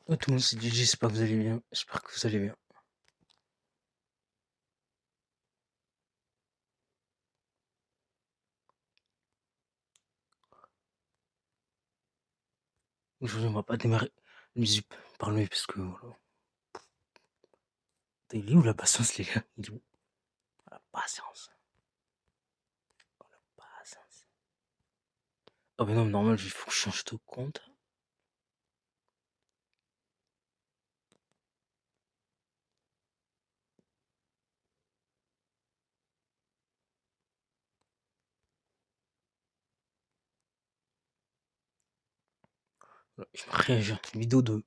Oh, tout le monde, c'est GG, j'espère que vous allez bien. J'espère que vous allez bien. Aujourd'hui, on va pas démarrer le musique par lui parce que voilà. Putain, il est où la patience, les gars? Il est où? La patience. Oh, la patience. Oh, mais non, mais normal, il faut que je change de compte. Voilà, je vais réagir à une vidéo de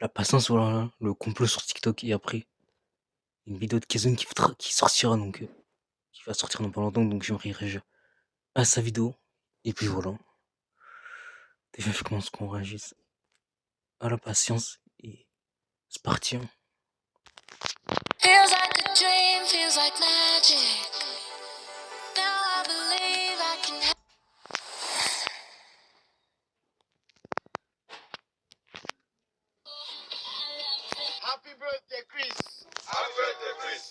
la patience, voilà, le complot sur TikTok et après une vidéo de Kazun qui sortira donc qui va sortir dans pas longtemps donc j'aimerais réagir à sa vidéo et puis voilà. Déjà, je commence qu'on réagisse à la patience et c'est parti. Hein. Feels like a dream, feels like magic. Now I believe I can have. Happy birthday, Chris. Happy birthday, Chris.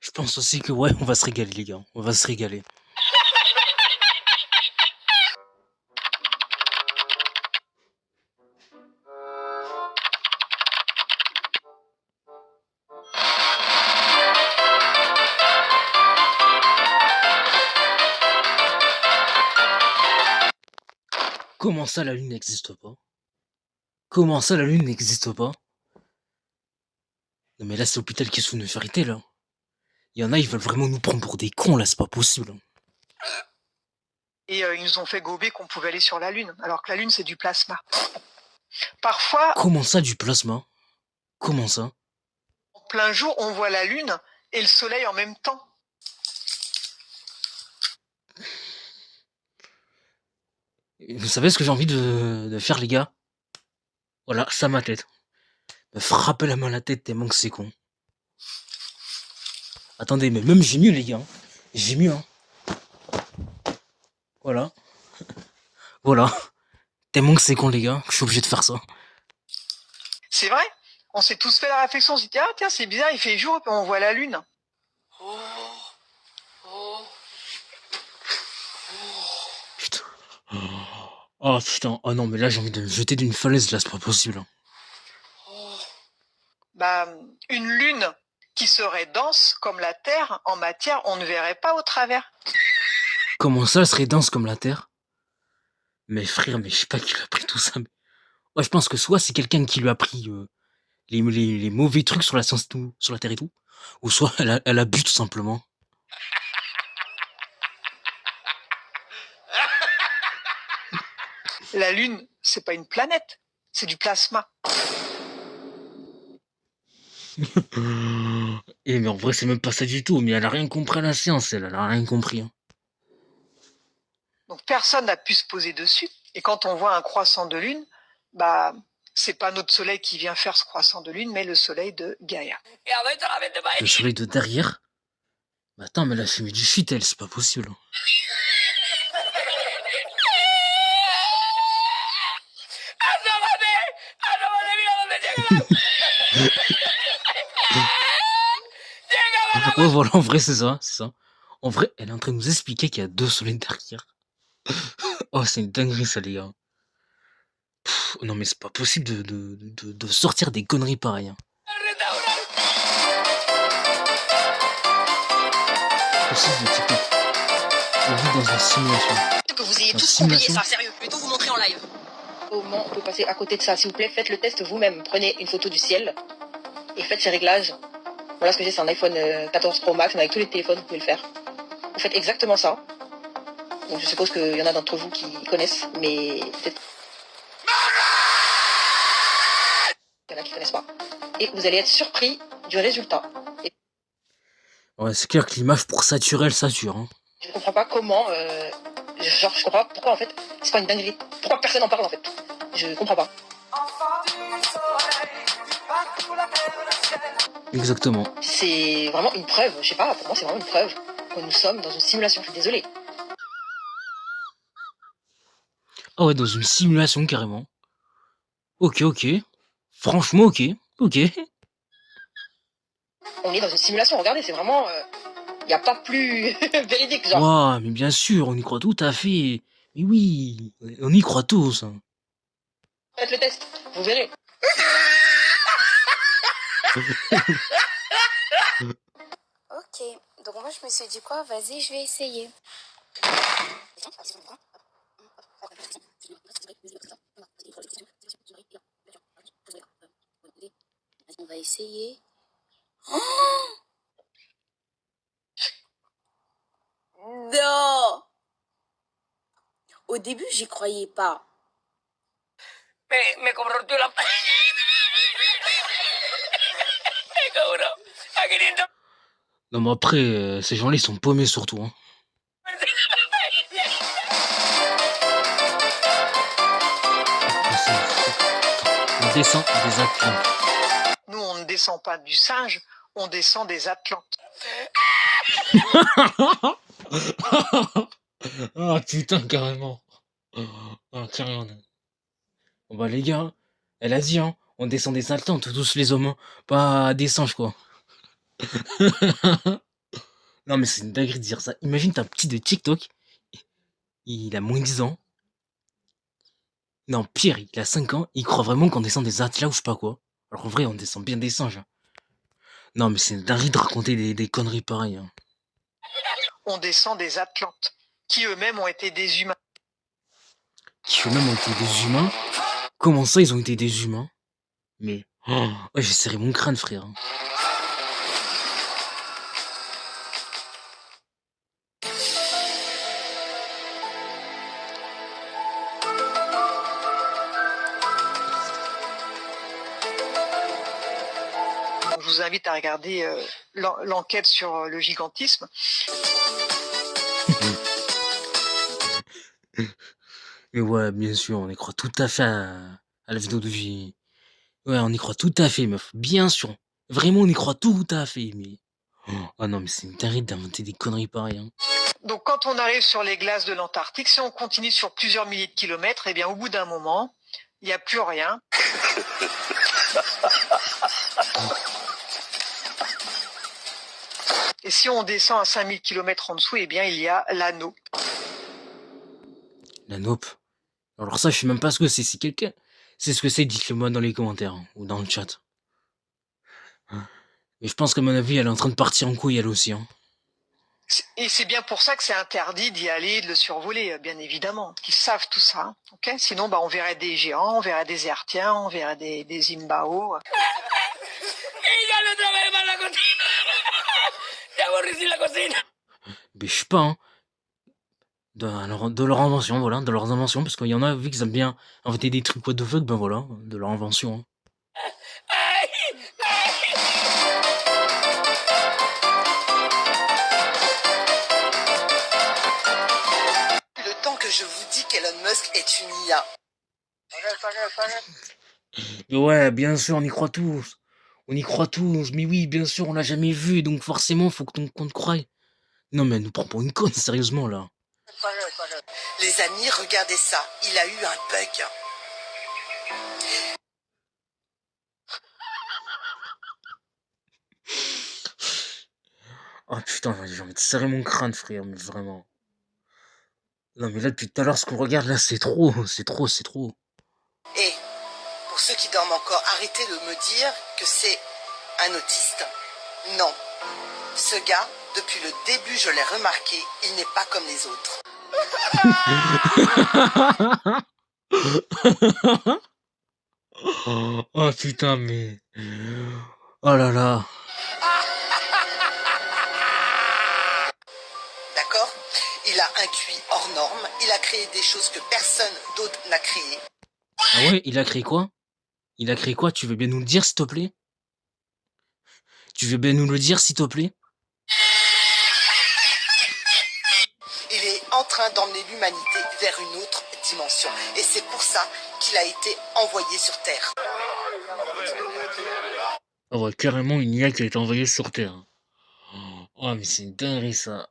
Je pense aussi que ouais, on va se régaler les gars, on va se régaler. Comment ça la lune n'existe pas? Comment ça la lune n'existe pas? Non mais là c'est l'hôpital qui se fout de notre vérité là. Il y en a, ils veulent vraiment nous prendre pour des cons là, c'est pas possible. Hein. Et ils nous ont fait gober qu'on pouvait aller sur la Lune, alors que la Lune c'est du plasma. Parfois, Comment ça du plasma? Comment ça? en plein jour, on voit la Lune et le Soleil en même temps. Vous savez ce que j'ai envie de faire les gars? Voilà, ça ma tête. Me frapper la main à la tête tellement que c'est con. Attendez, mais même j'ai mieux les gars. J'ai mieux hein. Voilà. Voilà. Tellement que c'est con les gars, que je suis obligé de faire ça. C'est vrai, on s'est tous fait la réflexion, on s'est dit ah tiens c'est bizarre, il fait jour et puis on voit la Lune. Putain. Oh putain, oh non mais là j'ai envie de me jeter d'une falaise là, c'est pas possible. Hein. Bah, une Lune qui serait dense comme la Terre en matière, on ne verrait pas au travers. Comment ça, elle serait dense comme la Terre? Mais frère, mais je sais pas qui lui a pris tout ça. Mais... Ouais, je pense que soit c'est quelqu'un qui lui a pris les mauvais trucs sur la science, tout, sur la Terre et tout, ou soit elle a bu tout simplement. La Lune, c'est pas une planète, c'est du plasma. Et mais en vrai, c'est même pas ça du tout. Mais elle a rien compris à la science, elle a rien compris. Hein. Donc personne n'a pu se poser dessus. Et quand on voit un croissant de Lune, bah c'est pas notre Soleil qui vient faire ce croissant de Lune, mais le Soleil de Gaïa. Le soleil de derrière. Mais attends, mais là, je mis du shit, elle, c'est pas possible. Hein. Ouais, voilà, en vrai, c'est ça, c'est ça. En vrai, elle est en train de nous expliquer qu'il y a deux soleils derrière. Oh, c'est une dinguerie, ça, les gars. Pff, non, mais c'est pas possible de sortir des conneries pareilles. Hein. Possible de TikTok. On vit dans une simulation. Que vous ayez tous oublié ça, sérieux. Je vais tout vous montrer en live. Comment on peut passer à côté de ça? S'il vous plaît, faites le test vous-même. Prenez une photo du ciel et faites ces réglages. Voilà ce que j'ai, c'est un iPhone 14 Pro Max, mais avec tous les téléphones, vous pouvez le faire. Vous faites exactement ça. Donc je suppose qu'il y en a d'entre vous qui connaissent, mais peut-être qu'il y en a qui connaissent pas. Et vous allez être surpris du résultat. Et Ouais, c'est clair que l'image, pour saturer, elle sature. Hein. je comprends pas comment... genre, je comprends pas pourquoi, en fait, c'est pas une dinguerie. Pourquoi personne en parle, en fait? Je comprends pas. Exactement. C'est vraiment une preuve, je sais pas, pour moi c'est vraiment une preuve que nous sommes dans une simulation, je suis désolée. Ah ouais, dans une simulation carrément. Ok. Franchement, ok. On est dans une simulation, regardez, c'est vraiment... y a pas plus véridique, genre. Waouh, mais bien sûr, on y croit tout à fait. Mais oui, on y croit tous. Hein. Faites le test, vous verrez. Ok, donc moi je me suis dit quoi, vas-y, je vais essayer. On va essayer. Non! Au début, j'y croyais pas. Me compró la... Non, mais après, ces gens-là, ils sont paumés surtout. Hein. On descend des Atlantes. Nous, on ne descend pas du singe, on descend des Atlantes. Ah putain, carrément. Ah, carrément. Bon bah les gars, elle a dit, hein, on descend des Atlantes, tous les hommes, hein, pas des singes, quoi. Non, mais c'est une dinguerie de dire ça. Imagine, t'as un petit de TikTok, il a moins de 10 ans. Non, pire, il a 5 ans, il croit vraiment qu'on descend des Atlas ou je sais pas quoi. Alors en vrai, on descend bien des singes. Hein. Non, mais c'est une dinguerie de raconter des conneries pareilles. Hein. On descend des Atlantes, qui eux-mêmes ont été des humains. Qui eux-mêmes ont été des humains. Comment ça, ils ont été des humains? Mais... Oh, ouais, j'ai serré mon crâne, frère. Je vous invite à regarder l'enquête sur le gigantisme. Mais ouais, bien sûr, on y croit tout à fait à la vidéo de vie. Ouais, on y croit tout à fait, meuf. Bien sûr. Vraiment, on y croit tout à fait, mais... Oh non, mais c'est une dinguerie d'inventer des conneries pareilles. Hein. Donc quand on arrive sur les glaces de l'Antarctique, si on continue sur plusieurs milliers de kilomètres, eh bien au bout d'un moment, il n'y a plus rien. Et si on descend à 5000 km en dessous, eh bien il y a l'anneau. La nope. Alors ça, je sais même pas ce que c'est. Si quelqu'un sait ce que c'est, dites-le moi dans les commentaires hein, ou dans le chat. Mais je pense qu'à mon avis, elle est en train de partir en couille, elle aussi. Hein. Et c'est bien pour ça que c'est interdit d'y aller, de le survoler, bien évidemment. Ils savent tout ça. Okay, sinon, bah, on verrait des géants, on verrait des hertiens, on verrait des imbaos. Mais je sais pas. Hein. De leur invention, voilà. De leurs inventions. Parce qu'il y en a, vu qu'ils aiment bien inventer des trucs what the fuck, ben voilà. De leur invention. Hein. Le temps que je vous dis qu'Elon Musk est une IA. Mais ouais, bien sûr, on y croit tous. On y croit tous. Mais oui, bien sûr, on l'a jamais vu. Donc forcément, faut qu'on te croie. Non, mais elle nous prend pour une conne, sérieusement, là. Les amis, regardez ça. Il a eu un bug. Oh putain, j'ai envie de serrer mon crâne, frère, mais vraiment. Non, mais là, depuis tout à l'heure, ce qu'on regarde, là, c'est trop. Et pour ceux qui dorment encore, arrêtez de me dire que c'est un autiste. Non. Ce gars, depuis le début, je l'ai remarqué, il n'est pas comme les autres. Oh putain, mais... Oh là là. D'accord? Il a un QI hors norme, il a créé des choses que personne d'autre n'a créées. Ah ouais, il a créé quoi? Il a créé quoi? Tu veux bien nous le dire, s'il te plaît? Tu veux bien nous le dire, s'il te plaît? Il est en train d'emmener l'humanité vers une autre dimension. Et c'est pour ça qu'il a été envoyé sur Terre. Ah ouais, carrément une IA qui a été envoyée sur Terre. Oh, mais c'est une dinguerie ça.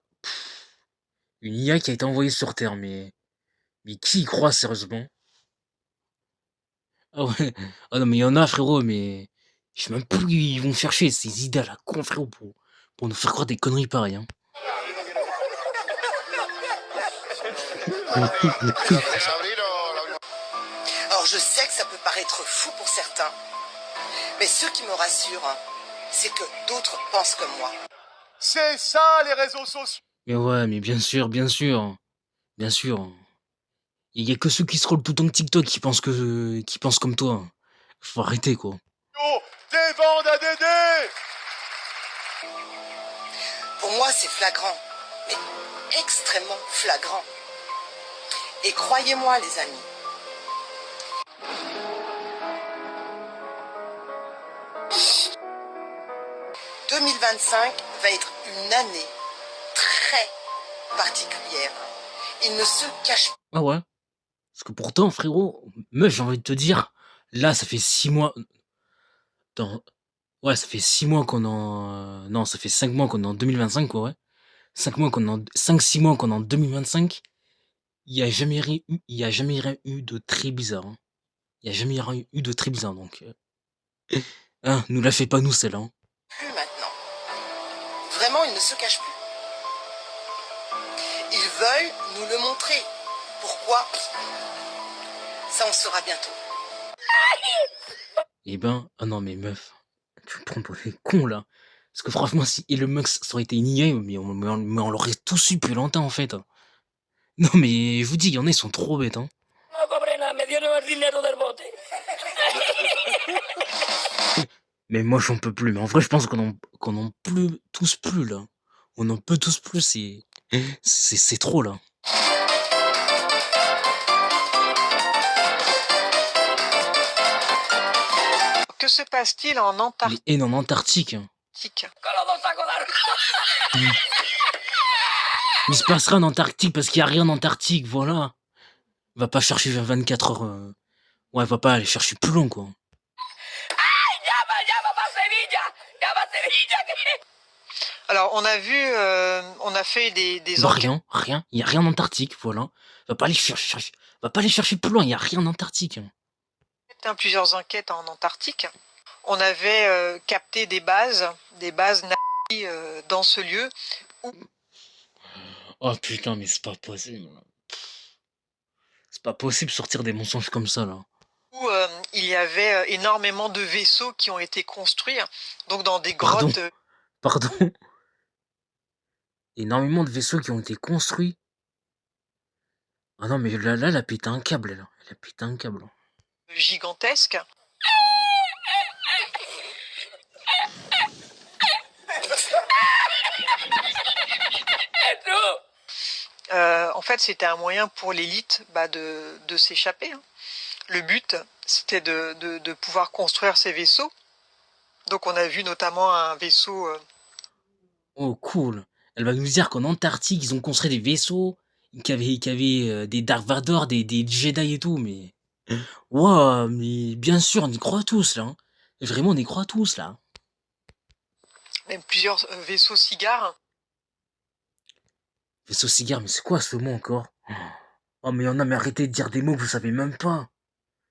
Une IA qui a été envoyée sur Terre, mais qui y croit sérieusement? Ah ouais, ah non, mais il y en a, frérot, mais je sais même plus où ils vont chercher ces idées à la con, frérot, pour nous faire croire des conneries pareilles, hein. Alors je sais que ça peut paraître fou pour certains, mais ce qui me rassure, c'est que d'autres pensent comme moi. C'est ça les réseaux sociaux. Mais ouais, mais bien sûr, bien sûr, bien sûr. Il y a que ceux qui scrollent tout le temps TikTok qui pensent comme toi. Faut arrêter, quoi. Des bandes à Dédé. Pour moi, c'est flagrant, mais extrêmement flagrant. Et croyez-moi, les amis, « 2025 va être une année très particulière. Il ne se cache pas. » Ah ouais? Parce que pourtant, frérot, meuf, j'ai envie de te dire, là, ça fait 6 mois. Attends, ouais, ça fait 6 mois qu'on en. Non, ça fait 5 mois qu'on est en 2025, quoi, ouais. 5-6 mois qu'on est en 2025. Il y a jamais rien eu de très bizarre, hein. Il y a jamais rien eu de très bizarre, donc. Hein, nous la fait pas, nous, celle-là, hein. Plus maintenant. Vraiment, il ne se cache plus. Ils veulent nous le montrer. Pourquoi? Ça, on saura bientôt. Eh ben, ah non, mais meuf, tu me prends pour des cons, là. Parce que franchement, si Elon Musk, ça aurait été une IA, mais on l'aurait tous eu plus longtemps, en fait. Non, mais je vous dis, il y en a, ils sont trop bêtes, hein. Mais moi, j'en peux plus. Mais en vrai, je pense qu'on en peut tous plus, là. On en peut tous plus, c'est trop, là. Que se passe-t-il en Les Antarctique? haines en Antarctique, hein. Il se passera en Antarctique parce qu'il n'y a rien en Antarctique, voilà. Va pas chercher 24 heures. Ouais, va pas aller chercher plus long, quoi. Alors, on a vu, on a fait des Bah, enquêtes. rien. Il n'y a rien en Antarctique, voilà. Va pas aller chercher plus loin, il n'y a rien en Antarctique, hein. Plusieurs enquêtes en Antarctique. On avait capté des bases nazies dans ce lieu Oh putain, mais c'est pas possible. C'est pas possible de sortir des mensonges comme ça, là. où il y avait énormément de vaisseaux qui ont été construits, donc dans des Pardon. grottes. Pardon. Énormément de vaisseaux qui ont été construits. Ah non, mais là, elle a pété un câble, là. Elle a pété un câble. Gigantesques. En fait, c'était un moyen pour l'élite de s'échapper, hein. Le but, c'était de pouvoir construire ces vaisseaux. Donc, on a vu notamment un vaisseau. Oh, cool. Elle va nous dire qu'en Antarctique, ils ont construit des vaisseaux, qui avaient des Dark Vador, des Jedi et tout, mais. Waouh, mais bien sûr, on y croit tous, là, hein. Vraiment, on y croit tous, là. Même plusieurs vaisseaux cigares. Vaisseau cigare, mais c'est quoi ce mot encore? Oh, mais mais arrêtez de dire des mots que vous savez même pas.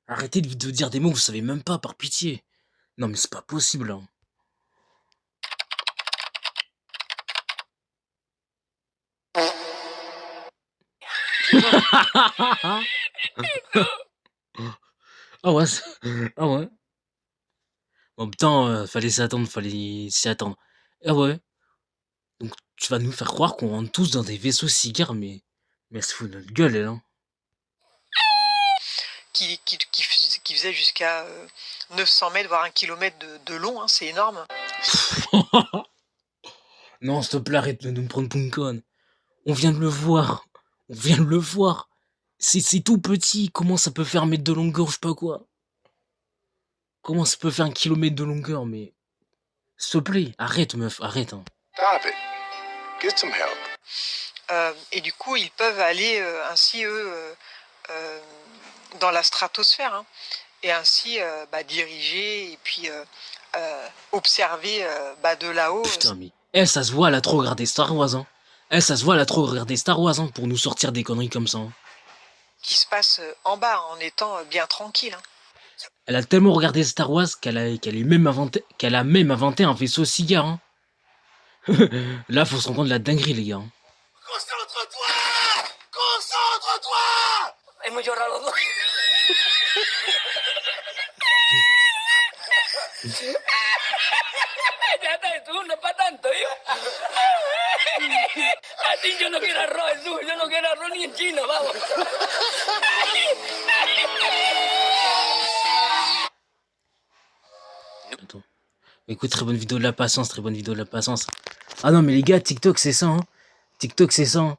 Arrêtez de dire des mots que vous savez même pas, par pitié. Non, mais c'est pas possible, hein. Ah ouais, ah ouais. En même temps, fallait s'y attendre. Ah ouais. Donc tu vas nous faire croire qu'on rentre tous dans des vaisseaux cigares, mais elle se fout de notre gueule, elle, hein. Qui faisait jusqu'à 900 mètres, voire 1 kilomètre de long, hein, c'est énorme. Non, s'il te plaît, arrête de nous prendre pour une conne. On vient de le voir. On vient de le voir. C'est tout petit. Comment ça peut faire 1 mètre de longueur, je sais pas quoi. Comment ça peut faire 1 kilomètre de longueur, mais. S'il te plaît, arrête, meuf, arrête, hein. Stop it. Get some help. Et du coup, ils peuvent aller ainsi, eux, dans la stratosphère, hein. et ainsi diriger et puis observer de là-haut. Putain, mais elle, ça se voit, elle a trop regardé Star Wars, hein. Elle, ça se voit, elle a trop regardé Star Wars, hein, pour nous sortir des conneries comme ça, hein. Qui se passe en bas en étant bien tranquille. Hein. Elle a tellement regardé Star Wars qu'elle a même inventé un vaisseau cigare, hein. Là, faut se rendre compte de la dinguerie, les gars, hein. Concentre-toi! Concentre-toi! Hemos llorado los dos. Ya está, Jesús, no es para tanto, hijo. A ti yo no quiero arroz, Jesús, yo no quiero arroz ni en China, vamos. Attends. Écoute, très bonne vidéo de la patience, très bonne vidéo de la patience. Ah non, mais les gars, TikTok, c'est ça, hein. TikTok, c'est ça, hein.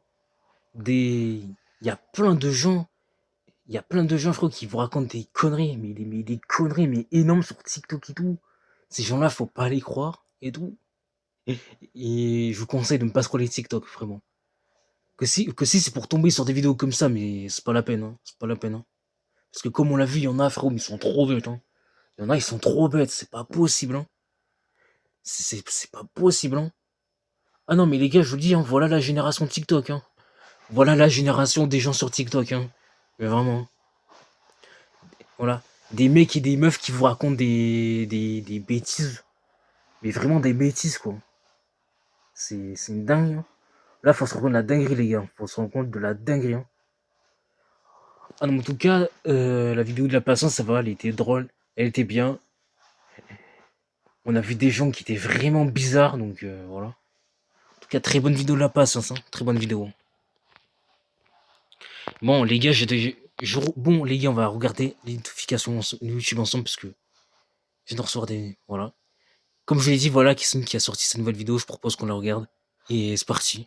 Il y a plein de gens, je crois, qui vous racontent des conneries, mais des conneries, mais énormes sur TikTok et tout. Ces gens-là, faut pas les croire et tout. Et je vous conseille de ne pas scroller TikTok, vraiment. Que si c'est pour tomber sur des vidéos comme ça, mais c'est pas la peine, hein. C'est pas la peine, hein. Parce que comme on l'a vu, il y en a, frérot, mais ils sont trop bêtes, hein. Il y en a, ils sont trop bêtes, c'est pas possible, hein. C'est pas possible, hein. Ah non, mais les gars, je vous dis, hein, voilà la génération TikTok, hein. Voilà la génération des gens sur TikTok, hein. Mais vraiment. Voilà. Des mecs et des meufs qui vous racontent des bêtises. Mais vraiment des bêtises, quoi. C'est une dingue, hein. Là, faut se rendre compte de la dinguerie, les gars. Faut se rendre compte de la dinguerie, hein. Ah non, mais en tout cas, la vidéo de la patience, ça va, elle était drôle. Elle était bien. On a vu des gens qui étaient vraiment bizarres, donc voilà. En tout cas, très bonne vidéo de la patience, hein. Très bonne vidéo. Bon, les gars, bon, les gars, on va regarder les notifications YouTube ensemble, parce que je viens de recevoir des... Voilà. Comme je l'ai dit, voilà, qui a sorti sa nouvelle vidéo, je propose qu'on la regarde. Et c'est parti.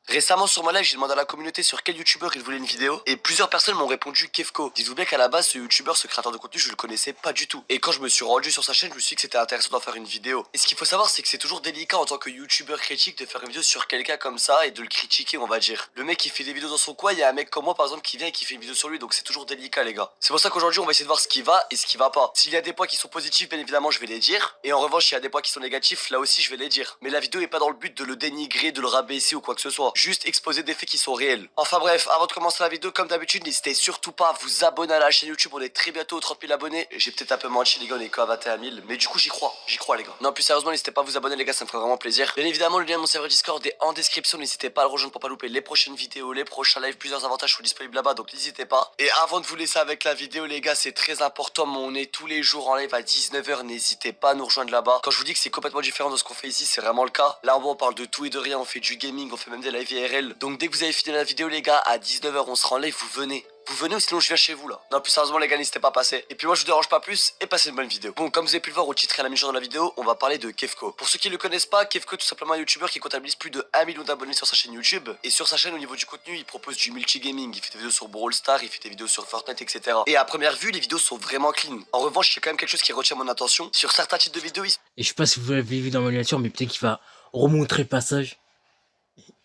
Récemment sur mon live, j'ai demandé à la communauté sur quel youtubeur ils voulaient une vidéo et plusieurs personnes m'ont répondu Kefko. Dites-vous bien qu'à la base, ce youtubeur, ce créateur de contenu, je le connaissais pas du tout. Et quand je me suis rendu sur sa chaîne, je me suis dit que c'était intéressant d'en faire une vidéo. Et ce qu'il faut savoir, c'est que c'est toujours délicat en tant que youtubeur critique de faire une vidéo sur quelqu'un comme ça et de le critiquer, on va dire. Le mec qui fait des vidéos dans son coin, il y a un mec comme moi par exemple qui vient et qui fait une vidéo sur lui, donc c'est toujours délicat les gars. C'est pour ça qu'aujourd'hui on va essayer de voir ce qui va et ce qui va pas. S'il y a des points qui sont positifs, bien évidemment je vais les dire. Et en revanche, s'il y a des points qui sont négatifs, là aussi je vais les dire. Mais la vidéo est pas dans le but de le dénigrer, de le rabaisser ou quoi que ce soit. Juste exposer des faits qui sont réels. Enfin bref, avant de commencer la vidéo, comme d'habitude, n'hésitez surtout pas à vous abonner à la chaîne YouTube. On est très bientôt aux 30 000 abonnés. J'ai peut-être un peu menti les gars, on est qu'à 21 000. Mais du coup j'y crois les gars. Non plus sérieusement, n'hésitez pas à vous abonner les gars, ça me ferait vraiment plaisir. Bien évidemment, le lien de mon serveur Discord est en description. N'hésitez pas à le rejoindre pour pas louper les prochaines vidéos, les prochains lives. Plusieurs avantages sont disponibles là-bas, donc n'hésitez pas. Et avant de vous laisser avec la vidéo les gars, c'est très important, mais on est tous les jours en live à 19 h. N'hésitez pas à nous rejoindre là-bas. Quand je vous dis que c'est complètement différent de ce qu'on fait ici, c'est vraiment le cas. Là on parle de tout et de rien, on fait du gaming, on fait même des live IRL. Donc dès que vous avez fini la vidéo les gars, à 19 h on sera en live, vous venez ou sinon je viens chez vous là. Non plus sérieusement les gars, n'hésitez pas à passer. Et puis moi je vous dérange pas plus et passez une bonne vidéo. Bon, comme vous avez pu le voir au titre et à la mise de la vidéo, on va parler de Kefko. Pour ceux qui le connaissent pas, Kefko tout simplement un youtubeur qui comptabilise plus de 1 million d'abonnés sur sa chaîne YouTube. Et sur sa chaîne au niveau du contenu, il propose du multi-gaming. Il fait des vidéos sur Brawl Stars, il fait des vidéos sur Fortnite, etc. Et à première vue, les vidéos sont vraiment clean. En revanche, il y a quand même quelque chose qui retient mon attention. Sur certains types de vidéos, Et je sais pas si vous l'avez vu dans ma miniature, mais peut-être qu'il va remontrer le passage.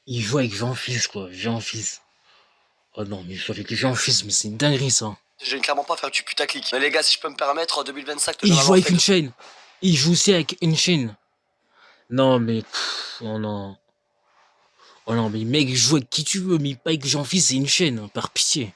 Il joue avec Jean-Fils, quoi. Jean-Fils. Oh non, mais il joue avec Jean-Fils, mais c'est une dinguerie, ça. je vais clairement pas faire du putaclic. Mais les gars, si je peux me permettre, en 2025, Il joue avec une chaîne. Il joue aussi avec une chaîne. Non, mais... oh non. Oh non, mais mec, joue avec qui tu veux, mais pas avec Jean-Fils, c'est une chaîne, hein, par pitié.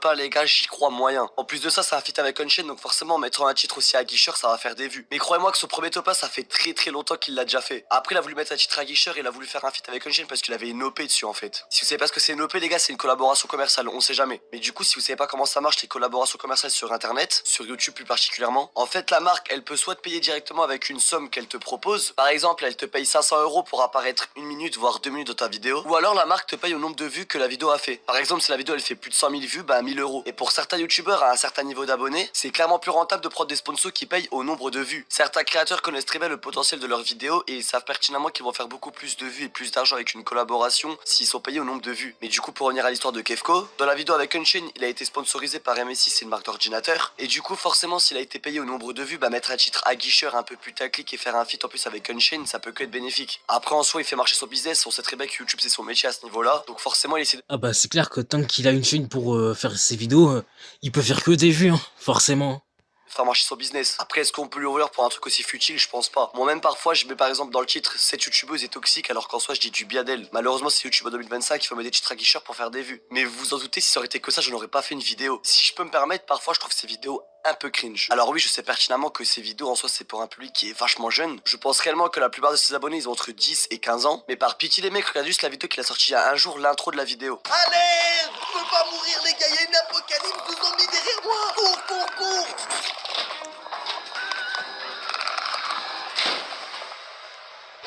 Pas les gars, j'y crois moyen. En plus de ça, c'est un feat avec Unchained, donc forcément, mettre un titre aussi à Guicheur, ça va faire des vues. Mais croyez-moi que ce premier top ça fait très longtemps qu'il l'a déjà fait. Après, il a voulu mettre un titre à Guicheur et il a voulu faire un feat avec Unchained parce qu'il avait une OP dessus en fait. Si vous savez pas ce que c'est une OP, les gars, c'est une collaboration commerciale, on sait jamais. Mais du coup, si vous savez pas comment ça marche, les collaborations commerciales sur internet, sur YouTube plus particulièrement, en fait, la marque, elle peut soit te payer directement avec une somme qu'elle te propose. Par exemple, elle te paye 500 € pour apparaître 1 minute, voire 2 minutes dans ta vidéo. Ou alors, la marque te paye au nombre de vues que la vidéo a fait. Par exemple, si la vidéo elle fait plus de 100 000 vues, bah 1000 €. Et pour certains youtubeurs à un certain niveau d'abonnés, c'est clairement plus rentable de prendre des sponsors qui payent au nombre de vues. Certains créateurs connaissent très bien le potentiel de leurs vidéos et ils savent pertinemment qu'ils vont faire beaucoup plus de vues et plus d'argent avec une collaboration s'ils sont payés au nombre de vues. Mais du coup, pour revenir à l'histoire de Kefko, dans la vidéo avec Unchained, il a été sponsorisé par MSI, c'est une marque d'ordinateur. Et du coup, forcément, s'il a été payé au nombre de vues, bah mettre un titre à Guicheur un peu putaclic et faire un feat en plus avec Unchained, ça peut que être bénéfique. Après, en soi, il fait marcher son business, on sait très bien que YouTube c'est son métier à ce niveau-là. Donc forcément, il essaie de... Ah bah c'est clair que tant qu'il a une chaîne pour faire ses vidéos, il peut faire que des vues, hein, forcément. faire marcher son business. Après, est-ce qu'on peut lui ouvrir pour un truc aussi futile? Je pense pas. Moi-même, parfois, je mets par exemple dans le titre cette youtubeuse est toxique alors qu'en soi, je dis du bien d'elle. Malheureusement, c'est YouTube en 2025, il faut mettre des titres aguicheurs pour faire des vues. Mais vous vous en doutez, si ça aurait été que ça, je n'aurais pas fait une vidéo. Si je peux me permettre, parfois, je trouve ces vidéos un peu cringe. Alors oui, je sais pertinemment que ces vidéos en soi c'est pour un public qui est vachement jeune. Je pense réellement que la plupart de ses abonnés ils ont entre 10 et 15 ans. Mais par pitié les mecs, regardez juste la vidéo qu'il a sortie il y a un jour, l'intro de la vidéo. Allez, je peux pas mourir les gars, il y a une apocalypse de zombies derrière moi. Cours, cours, cours.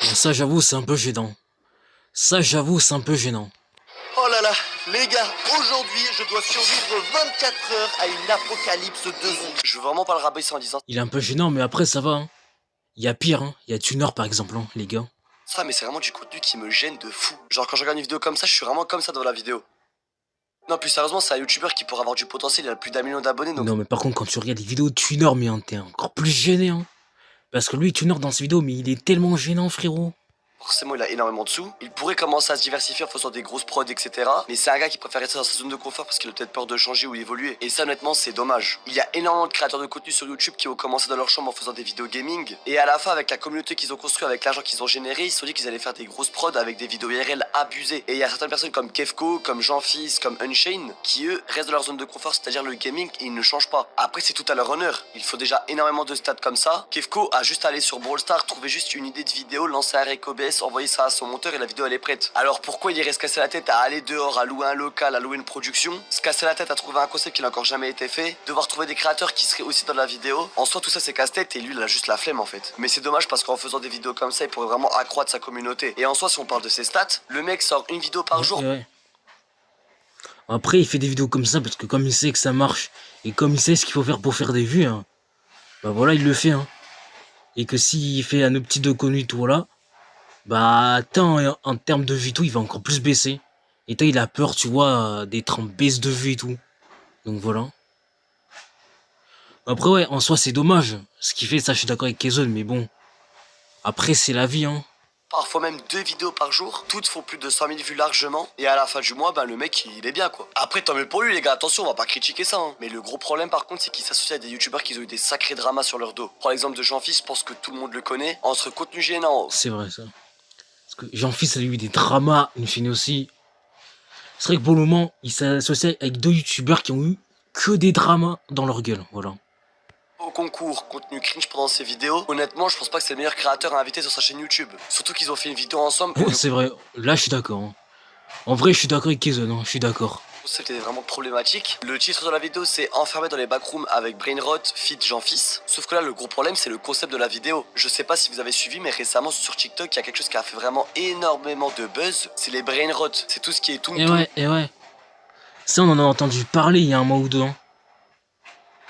Bon, ça, j'avoue, c'est un peu gênant. Ça, j'avoue, c'est un peu gênant. Oh là là, les gars, aujourd'hui je dois survivre 24 heures à une apocalypse de zombies. Je veux vraiment pas le rabaisser en disant Il est un peu gênant, mais après, ça va. Hein. Il y a pire, hein. Il y a Tuner, par exemple, hein, les gars. ça, mais c'est vraiment du contenu qui me gêne de fou. Genre quand je regarde une vidéo comme ça, je suis vraiment comme ça dans la vidéo. Non, plus sérieusement, c'est un youtubeur qui pourrait avoir du potentiel, il a plus d'1 million d'abonnés donc... Non, mais par contre, quand tu regardes les vidéos de Tuner, mais hein, t'es encore plus gêné, hein. Parce que lui, Tuner, dans ses vidéos, mais il est tellement gênant, frérot. Forcément, il a énormément de sous. Il pourrait commencer à se diversifier en faisant des grosses prods, etc. Mais c'est un gars qui préfère rester dans sa zone de confort parce qu'il a peut-être peur de changer ou évoluer. Et ça, honnêtement, c'est dommage. Il y a énormément de créateurs de contenu sur YouTube qui ont commencé dans leur chambre en faisant des vidéos gaming. Et à la fin, avec la communauté qu'ils ont construite, avec l'argent qu'ils ont généré, ils se sont dit qu'ils allaient faire des grosses prods avec des vidéos IRL abusées. Et il y a certaines personnes comme Kefko, comme Jean-Fils, comme Unchained, qui eux restent dans leur zone de confort, c'est-à-dire le gaming, et ils ne changent pas. Après, c'est tout à leur honneur. Il faut déjà énormément de stats comme ça. Kefko a juste à aller sur Brawl Stars, trouver juste une idée de vidéo, lancer un rec OBS, envoyer ça à son monteur et la vidéo elle est prête. Alors pourquoi il irait se casser la tête à aller dehors, à louer un local, à louer une production, se casser la tête à trouver un concept qui n'a encore jamais été fait, devoir trouver des créateurs qui seraient aussi dans la vidéo. En soi tout ça c'est casse-tête et lui il a juste la flemme en fait. Mais c'est dommage parce qu'en faisant des vidéos comme ça il pourrait vraiment accroître sa communauté. Et en soi si on parle de ses stats, le mec sort une vidéo par jour. Ouais. Après, il fait des vidéos comme ça parce que comme il sait que ça marche et comme il sait ce qu'il faut faire pour faire des vues, hein, bah voilà, il le fait. Hein. Et que s'il fait un petit de connu tout là, bah tant en termes de vues tout, il va encore plus baisser. Et toi, il a peur, tu vois, d'être en baisse de vues et tout. Donc voilà. Après, ouais, en soi, c'est dommage. Ce qu'il fait, ça, je suis d'accord avec Kazon, mais bon. Après, c'est la vie, hein. Parfois même 2 vidéos par jour, toutes font plus de 100 000 vues largement, et à la fin du mois, ben le mec il est bien quoi. Après tant mieux pour lui les gars, attention on va pas critiquer ça hein. Mais le gros problème par contre c'est qu'il s'associe à des youtubeurs qui ont eu des sacrés dramas sur leur dos. Prends l'exemple de Jean-Fils, je pense que tout le monde le connaît, entre contenu gênant. C'est vrai ça. Parce que Jean-Fils a eu des dramas, une chaîne aussi. C'est vrai que pour le moment, il s'associe avec 2 youtubeurs qui ont eu que des dramas dans leur gueule, voilà. Au concours, contenu cringe pendant ses vidéos, honnêtement je pense pas que c'est le meilleur créateur à inviter sur sa chaîne YouTube. Surtout qu'ils ont fait une vidéo ensemble. C'est vrai, là je suis d'accord. Hein. En vrai je suis d'accord avec Kazon, hein. Je suis d'accord. Le concept était vraiment problématique. Le titre de la vidéo c'est Enfermé dans les backrooms avec Brainrot, feat. Jean-Fils. Sauf que là le gros problème c'est le concept de la vidéo. Je sais pas si vous avez suivi mais récemment sur TikTok il y a quelque chose qui a fait vraiment énormément de buzz. C'est les Brainrot, c'est tout ce qui est tout. Et ouais. Ça on en a entendu parler il y a un mois ou deux. Hein.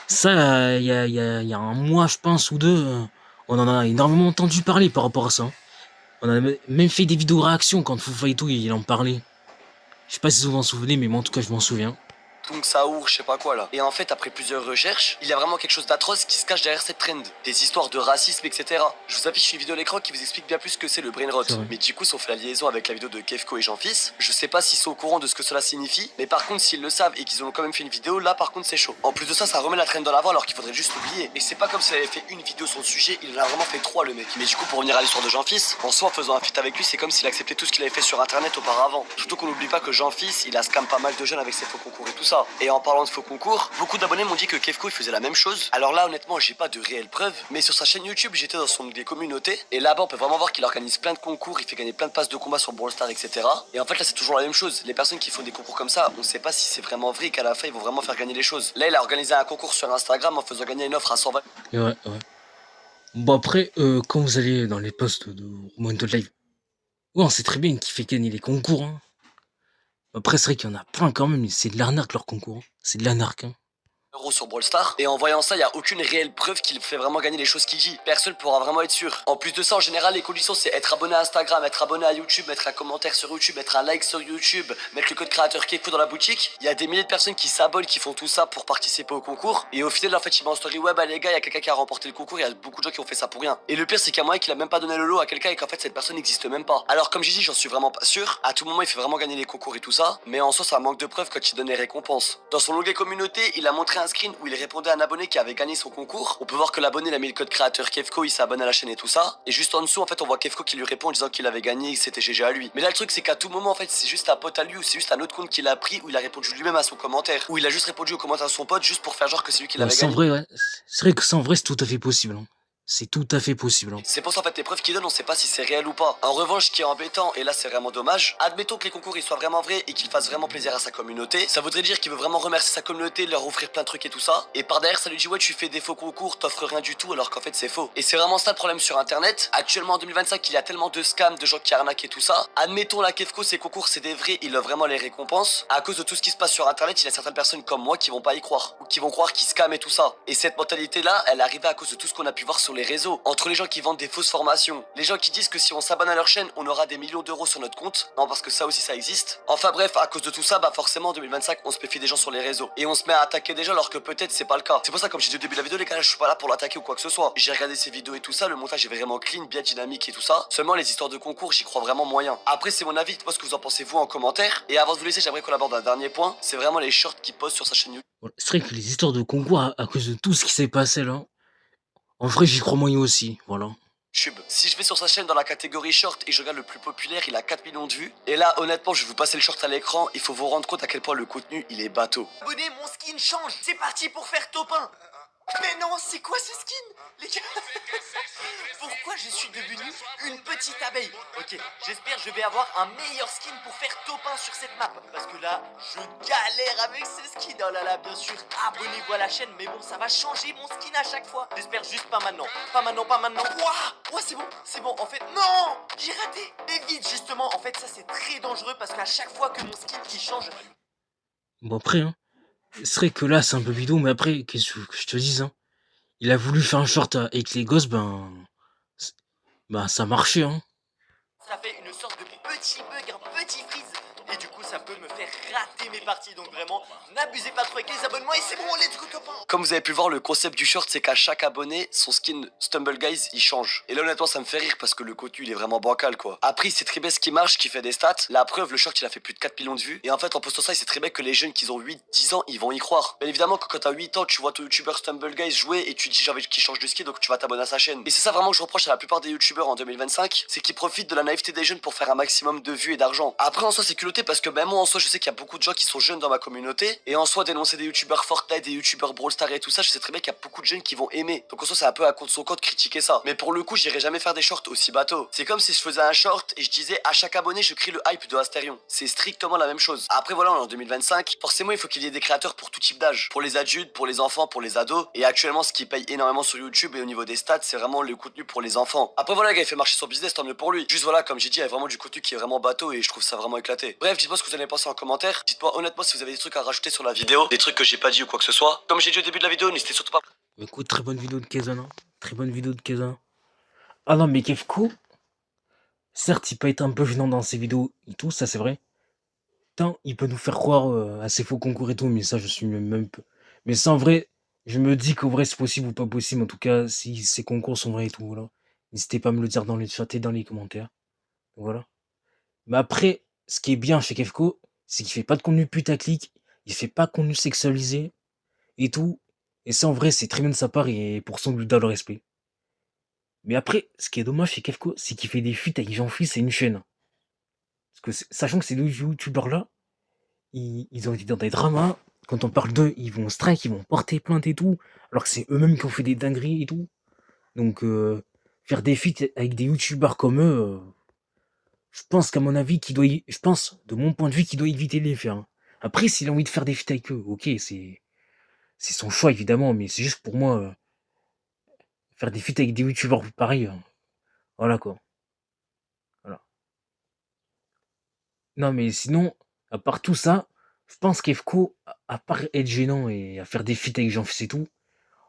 Ça, il y a un mois je pense ou deux, on en a énormément entendu parler par rapport à ça. Hein. On a même fait des vidéos réactions quand Foo Fighters il en parlait. Je sais pas si vous vous en souvenez mais moi en tout cas je m'en souviens. Donc Saour, je sais pas quoi là. Et en fait, après plusieurs recherches, il y a vraiment quelque chose d'atroce qui se cache derrière cette trend. Des histoires de racisme, etc. Je vous affiche une vidéo à l'écran qui vous explique bien plus ce que c'est le brainrot. Mais du coup, si on fait la liaison avec la vidéo de Kefko et Jean-Fils, je sais pas s'ils sont au courant de ce que cela signifie, mais par contre, s'ils le savent et qu'ils ont quand même fait une vidéo, là par contre, c'est chaud. En plus de ça, ça remet la trend dans l'avant alors qu'il faudrait juste l'oublier. Et c'est pas comme s'il avait fait une vidéo sur le sujet, il en a vraiment fait 3 le mec. Mais du coup, pour revenir à l'histoire de Jean-Fils, en soi, en faisant un feat avec lui, c'est comme s'il acceptait tout ce qu'il avait fait sur internet auparavant. Surtout qu'on n'oublie pas que Jean-Fils, il a scam pas mal de jeunes avec ses faux concours et tout ça. Et en parlant de faux concours, beaucoup d'abonnés m'ont dit que Kefko il faisait la même chose. Alors là honnêtement j'ai pas de réelles preuves, mais sur sa chaîne YouTube j'étais dans son onglet communauté et là-bas on peut vraiment voir qu'il organise plein de concours, il fait gagner plein de passes de combat sur Brawl Stars etc. Et en fait là c'est toujours la même chose, les personnes qui font des concours comme ça, on sait pas si c'est vraiment vrai et qu'à la fin ils vont vraiment faire gagner les choses. Là il a organisé un concours sur Instagram en faisant gagner une offre à 120. Ouais. Bon après, quand vous allez dans les posts de Moment Live, ouais, on sait très bien qui fait gagner les concours. Hein. Après c'est vrai qu'il y en a plein quand même, mais c'est de l'arnaque leur concours. Hein. C'est de l'arnaque. Hein. Sur Brawl Stars et en voyant ça il y a aucune réelle preuve qu'il fait vraiment gagner les choses qu'il dit. Personne pourra vraiment être sûr. En plus de ça en général les conditions c'est être abonné à Instagram, être abonné à YouTube, mettre un commentaire sur YouTube, mettre un like sur YouTube, mettre le code créateur Kefko dans la boutique. Il y a des milliers de personnes qui s'abonnent, qui font tout ça pour participer au concours et au final en fait ils mettent en story ouais bah les gars il y a quelqu'un qui a remporté le concours, il y a beaucoup de gens qui ont fait ça pour rien. Et le pire c'est qu'il y a moyen qu'il a même pas donné le lot à quelqu'un et qu'en fait cette personne n'existe même pas. Alors comme j'ai dit j'en suis vraiment pas sûr. À tout moment il fait vraiment gagner les concours et tout ça, mais en soi ça manque de preuves quand il donne les récompenses. Dans son onglet communauté il a montré un screen où il répondait à un abonné qui avait gagné son concours. On peut voir que l'abonné il a mis le code créateur Kefko, il s'est abonné à la chaîne et tout ça. Et juste en dessous, en fait, on voit Kefko qui lui répond en disant qu'il avait gagné et que c'était GG à lui. Mais là, le truc, c'est qu'à tout moment, en fait, c'est juste un pote à lui ou c'est juste un autre compte qu'il a pris où il a répondu lui-même à son commentaire. Où il a juste répondu au commentaire de son pote juste pour faire genre que c'est lui qui Ouais, l'avait c'est en gagné. vrai, ouais. C'est vrai que c'est en vrai, c'est tout à fait possible, hein. C'est tout à fait possible, hein. C'est pour ça en fait les preuves qu'il donne, on sait pas si c'est réel ou pas. En revanche, ce qui est embêtant, et là c'est vraiment dommage, admettons que les concours ils soient vraiment vrais et qu'il fasse vraiment plaisir à sa communauté, ça voudrait dire qu'il veut vraiment remercier sa communauté, leur offrir plein de trucs et tout ça, et par derrière ça lui dit ouais tu fais des faux concours, t'offres rien du tout alors qu'en fait c'est faux. Et c'est vraiment ça le problème sur internet. Actuellement en 2025 il y a tellement de scams, de gens qui arnaquent et tout ça. Admettons la Kefko, ces concours c'est des vrais, il offre vraiment les récompenses. À cause de tout ce qui se passe sur internet, il y a certaines personnes comme moi qui vont pas y croire, ou qui vont croire qu'ils scamment et tout ça. Et cette mentalité là, elle est arrivée à cause de tout ce qu'on a pu voir sur les réseaux. Entre les gens qui vendent des fausses formations, les gens qui disent que si on s'abonne à leur chaîne, on aura des millions d'euros sur notre compte. Non, parce que ça aussi ça existe. Enfin bref, à cause de tout ça, bah forcément en 2025, on se méfie des gens sur les réseaux. Et on se met à attaquer des gens alors que peut-être c'est pas le cas. C'est pour ça, comme j'ai dit au début de la vidéo, les gars, je suis pas là pour l'attaquer ou quoi que ce soit. J'ai regardé ces vidéos et tout ça, le montage est vraiment clean, bien dynamique et tout ça. Seulement les histoires de concours, j'y crois vraiment moyen. Après, c'est mon avis, dites-moi ce que vous en pensez vous en commentaire. Et avant de vous laisser, j'aimerais qu'on aborde un dernier point. C'est vraiment les shorts qu'il poste sur sa chaîne YouTube. Voilà. C'est vrai que les histoires de concours, à cause de tout ce qui s'est passé là, en vrai, j'y crois moyen aussi, voilà. Si je vais sur sa chaîne dans la catégorie short et je regarde le plus populaire, il a 4 millions de vues. Et là, honnêtement, je vais vous passer le short à l'écran. Il faut vous rendre compte à quel point le contenu, il est bateau. Abonnez, mon skin change. C'est parti pour faire top 1. Mais non, c'est quoi ce skin, les gars? Pourquoi je suis devenu une petite abeille? Ok, j'espère que je vais avoir un meilleur skin pour faire top 1 sur cette map. Parce que là, je galère avec ce skin. Oh là là, bien sûr, abonnez-vous à la chaîne. Mais bon, ça va changer mon skin à chaque fois. J'espère juste pas maintenant. Pas maintenant, pas maintenant. Ouah, ouais, c'est bon. En fait, non, j'ai raté. Et vite, justement, en fait, ça c'est très dangereux parce qu'à chaque fois que mon skin qui change, Bon, après, hein, c'est vrai que là, c'est un peu bidon, mais après, qu'est-ce que je te dise, hein, il a voulu faire un short avec les gosses, ben, ça marchait, hein. ça fait une sorte de petit bug, un petit freeze. Et du coup, ça peut me faire rater mes parties. Donc vraiment, n'abusez pas trop avec les abonnements. Et c'est bon, let's go top 1. Comme vous avez pu le voir, le concept du short, c'est qu'à chaque abonné, son skin Stumble Guys, il change. Et là, honnêtement, ça me fait rire parce que le contenu, il est vraiment bancal, quoi. Après, c'est très bien ce qui marche, qui fait des stats. La preuve, le short, il a fait plus de 4 millions de vues. Et en fait, en postant ça, c'est très bien que les jeunes qui ont 8-10 ans, ils vont y croire. Bien évidemment, que quand t'as 8 ans, tu vois ton youtubeur Stumble Guys jouer et tu te dis, j'ai envie qu'il change de skin, donc tu vas t'abonner à sa chaîne. Et c'est ça vraiment que je reproche à la plupart des youtubeurs en 2025, c'est qu'ils profitent de la naïveté des jeunes pour faire un maximum de vues et d'argent. Après, en soi, c'est culotté parce que même moi, en soi, je sais qu'il y a beaucoup de gens qui sont jeunes dans ma communauté. Et en soi, dénoncer des youtubeurs Fortnite, des youtubeurs Brawl Stars et tout ça, je sais très bien qu'il y a beaucoup de jeunes qui vont aimer. Donc en soi, c'est un peu à contre son compte critiquer ça. Mais pour le coup, j'irai jamais faire des shorts aussi bateaux. C'est comme si je faisais un short et je disais à chaque abonné, je crie le hype de Asterion. C'est strictement la même chose. Après, voilà, on est en 2025. Forcément, il faut qu'il y ait des créateurs pour tout type d'âge. Pour les adultes, pour les enfants, pour les ados. Et actuellement, ce qui paye énormément sur YouTube et au niveau des stats, c'est vraiment le contenu pour les enfants. Après, voilà, le gars, il fait marcher son business, tant mieux pour lui. Juste voilà, comme j'ai dit, il y a vraiment du contenu qui est vraiment bateau et je trouve ça vraiment éclaté. Bref, dites-moi ce que vous allez penser en commentaire. Dites-moi honnêtement si vous avez des trucs à rajouter sur la vidéo, des trucs que j'ai pas dit ou quoi que ce soit. Comme j'ai dit au début de la vidéo, n'hésitez surtout pas. Écoute, très bonne vidéo de Kazan, hein. Très bonne vidéo de Kazan. Ah non, mais Kefko, certes, il peut être un peu gênant dans ses vidéos et tout, ça c'est vrai. Tant, il peut nous faire croire à ses faux concours et tout, mais ça, je suis même peu. Mais ça, en vrai, je me dis qu'au vrai, c'est possible ou pas possible. En tout cas, si ces concours sont vrais et tout, voilà. N'hésitez pas à me le dire dans les chats et dans les commentaires. Voilà. Mais après, ce qui est bien chez Kefko, c'est qu'il fait pas de contenu putaclic, il fait pas de contenu sexualisé et tout. Et ça, en vrai, c'est très bien de sa part et pour ça, on lui donne le respect. Mais après, ce qui est dommage chez Kefko, c'est qu'il fait des fuites avec Jean-Fils et une chaîne. Parce que sachant que ces deux youtubeurs-là, ils ont été dans des dramas. Quand on parle d'eux, ils vont strike, ils vont porter plainte et tout. Alors que c'est eux-mêmes qui ont fait des dingueries et tout. Donc, faire des feats avec des youtubeurs comme eux, je pense qu'à mon avis, je pense, de mon point de vue, qu'il doit éviter de les faire, hein. Après, s'il a envie de faire des feats avec eux, ok, c'est son choix évidemment, mais c'est juste pour moi, faire des feats avec des youtubeurs pareil, voilà quoi. Voilà. Non, mais sinon, à part tout ça, je pense qu'Efco, à part être gênant et à faire des feats avec Jean-Fils et tout,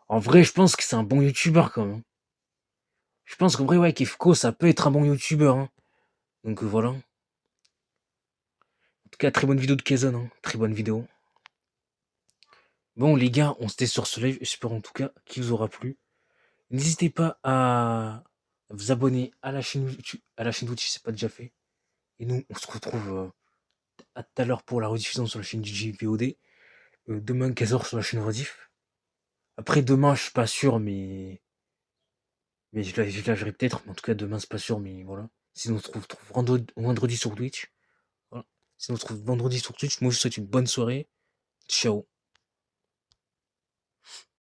en vrai, je pense que c'est un bon youtubeur quand même. Je pense qu'en vrai, ouais, Kefko, ça peut être un bon youtubeur, hein. Donc voilà. En tout cas, très bonne vidéo de Kazan, hein. Très bonne vidéo. Bon, les gars, on se tait sur ce live. J'espère en tout cas qu'il vous aura plu. N'hésitez pas à vous abonner à la chaîne YouTube, à la chaîne Twitch si c'est pas déjà fait. Et nous, on se retrouve à tout à l'heure pour la rediffusion sur la chaîne DJ VOD. Demain 15h sur la chaîne Rediff. Après demain, je suis pas sûr, mais je la verrai peut-être. Mais en tout cas, demain, c'est pas sûr, mais voilà. Sinon, on se trouve vendredi sur Twitch. Voilà. Sinon, on se trouve vendredi sur Twitch. Moi, je vous souhaite une bonne soirée. Ciao.